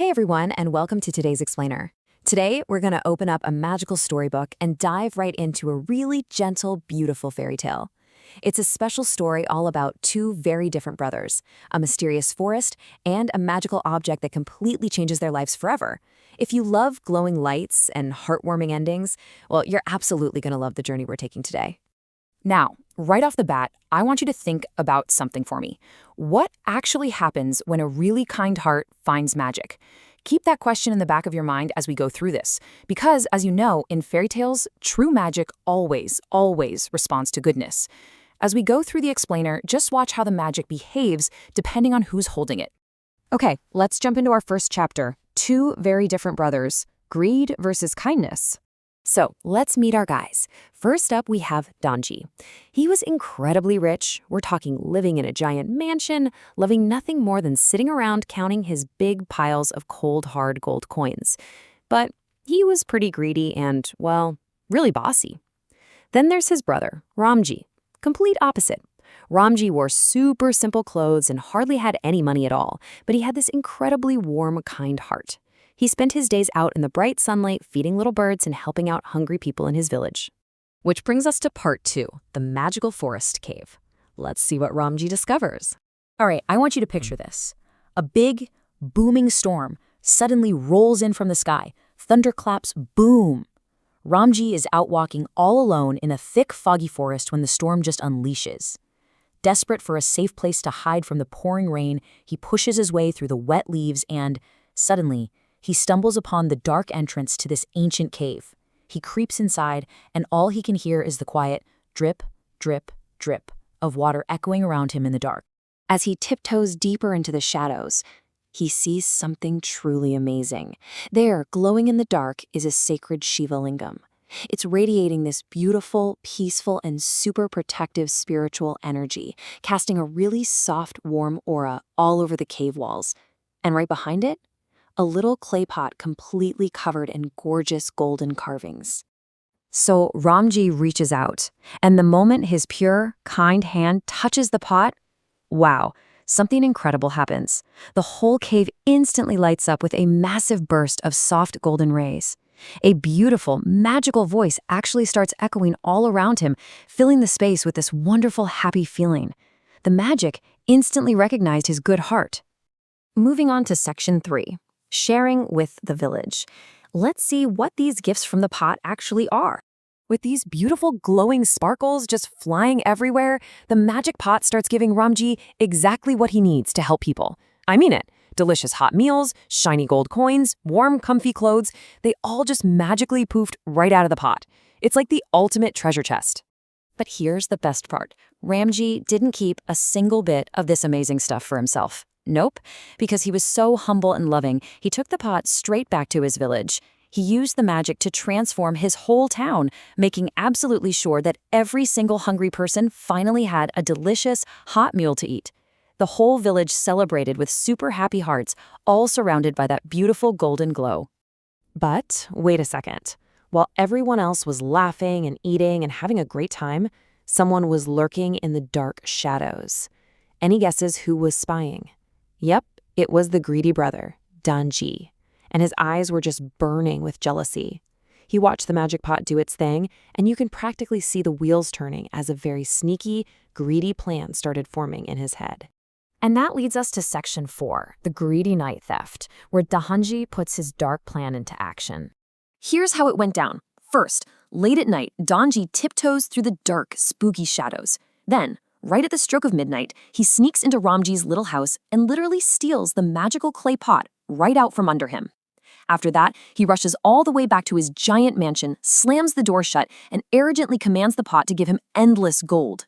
Hey everyone, and welcome to today's Explainer. Today, we're going to open up a magical storybook and dive right into a really gentle, beautiful fairy tale. It's a special story all about two very different brothers, a mysterious forest, and a magical object that completely changes their lives forever. If you love glowing lights and heartwarming endings, well, you're absolutely going to love the journey we're taking today. Now, right off the bat, I want you to think about something for me. What actually happens when a really kind heart finds magic? Keep that question in the back of your mind as we go through this, because, as you know, in fairy tales, true magic always responds to goodness. As we go through the explainer, just watch how the magic behaves depending on who's holding it. Okay, let's jump into our first chapter, Two Very Different Brothers, Greed versus Kindness. So let's meet our guys. First up, we have Danji. He was incredibly rich. We're talking living in a giant mansion, loving nothing more than sitting around counting his big piles of cold, hard gold coins. But he was pretty greedy and, well, really bossy. Then there's his brother, Ramji. Complete opposite. Ramji wore super simple clothes and hardly had any money at all, but he had this incredibly warm, kind heart. He spent his days out in the bright sunlight feeding little birds and helping out hungry people in his village. Which brings us to part 2, the magical forest cave. Let's see what Ramji discovers. All right, I want you to picture this. A big, booming storm suddenly rolls in from the sky. Thunderclaps boom. Ramji is out walking all alone in a thick, foggy forest when the storm just unleashes. Desperate for a safe place to hide from the pouring rain, he pushes his way through the wet leaves and, suddenly, he stumbles upon the dark entrance to this ancient cave. He creeps inside, and all he can hear is the quiet drip, drip, drip of water echoing around him in the dark. As he tiptoes deeper into the shadows, he sees something truly amazing. There, glowing in the dark, is a sacred Shiva Lingam. It's radiating this beautiful, peaceful, and super protective spiritual energy, casting a really soft, warm aura all over the cave walls. And right behind it, a little clay pot completely covered in gorgeous golden carvings. So Ramji reaches out, and the moment his pure, kind hand touches the pot, wow, something incredible happens. The whole cave instantly lights up with a massive burst of soft golden rays. A beautiful, magical voice actually starts echoing all around him, filling the space with this wonderful, happy feeling. The magic instantly recognized his good heart. Moving on to section 3. Sharing with the village. Let's see what these gifts from the pot actually are. With these beautiful glowing sparkles just flying everywhere, the magic pot starts giving Ramji exactly what he needs to help people. I mean it. Delicious hot meals, shiny gold coins, warm, comfy clothes, they all just magically poofed right out of the pot. It's like the ultimate treasure chest. But here's the best part. Ramji didn't keep a single bit of this amazing stuff for himself. Nope, because he was so humble and loving, he took the pot straight back to his village. He used the magic to transform his whole town, making absolutely sure that every single hungry person finally had a delicious, hot meal to eat. The whole village celebrated with super happy hearts, all surrounded by that beautiful golden glow. But wait a second. While everyone else was laughing and eating and having a great time, someone was lurking in the dark shadows. Any guesses who was spying? Yep, it was the greedy brother, Danji, and his eyes were just burning with jealousy. He watched the magic pot do its thing, and you can practically see the wheels turning as a very sneaky, greedy plan started forming in his head. And that leads us to section 4, the greedy night theft, where Danji puts his dark plan into action. Here's how it went down. First, late at night, Danji tiptoes through the dark, spooky shadows. Then, right at the stroke of midnight, he sneaks into Ramji's little house and literally steals the magical clay pot right out from under him. After that, he rushes all the way back to his giant mansion, slams the door shut, and arrogantly commands the pot to give him endless gold.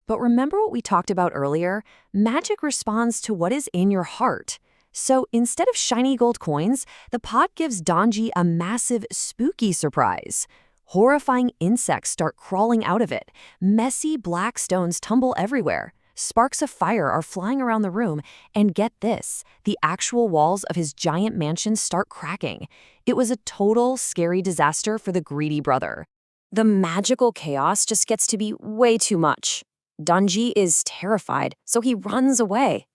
But remember what we talked about earlier? Magic responds to what is in your heart. So instead of shiny gold coins, the pot gives Danji a massive, spooky surprise. Horrifying insects start crawling out of it. Messy black stones tumble everywhere. Sparks of fire are flying around the room. And get this, the actual walls of his giant mansion start cracking. It was a total scary disaster for the greedy brother. The magical chaos just gets to be way too much. Danji is terrified, so he runs away.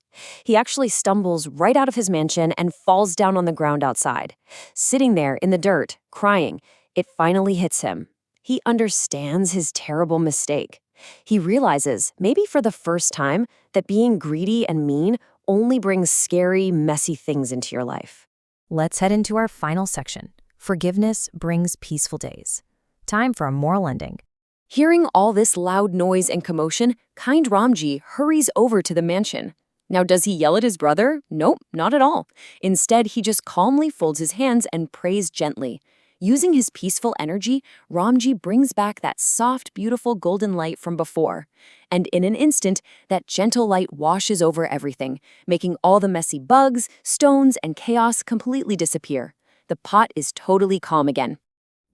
He actually stumbles right out of his mansion and falls down on the ground outside. Sitting there in the dirt, crying, it finally hits him. He understands his terrible mistake. He realizes, maybe for the first time, that being greedy and mean only brings scary, messy things into your life. Let's head into our final section. Forgiveness brings peaceful days. Time for a moral ending. Hearing all this loud noise and commotion, kind Ramji hurries over to the mansion. Now, does he yell at his brother? Nope, not at all. Instead, he just calmly folds his hands and prays gently. Using his peaceful energy, Ramji brings back that soft, beautiful golden light from before. And in an instant, that gentle light washes over everything, making all the messy bugs, stones, and chaos completely disappear. The pot is totally calm again.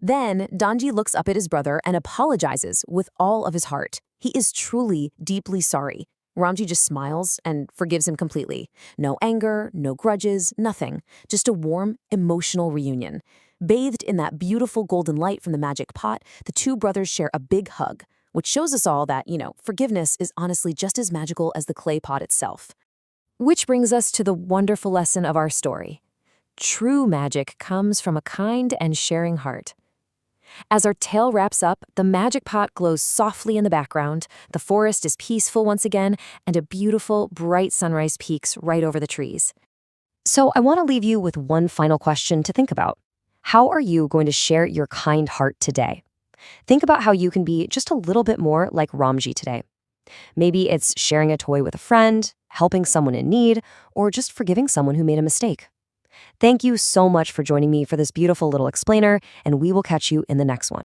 Then, Donji looks up at his brother and apologizes with all of his heart. He is truly deeply sorry. Ramji just smiles and forgives him completely. No anger, no grudges, nothing. Just a warm, emotional reunion. Bathed in that beautiful golden light from the magic pot, the two brothers share a big hug, which shows us all that, forgiveness is honestly just as magical as the clay pot itself. Which brings us to the wonderful lesson of our story. True magic comes from a kind and sharing heart. As our tale wraps up, the magic pot glows softly in the background, the forest is peaceful once again, and a beautiful, bright sunrise peeks right over the trees. So I want to leave you with one final question to think about. How are you going to share your kind heart today? Think about how you can be just a little bit more like Ramji today. Maybe it's sharing a toy with a friend, helping someone in need, or just forgiving someone who made a mistake. Thank you so much for joining me for this beautiful little explainer, and we will catch you in the next one.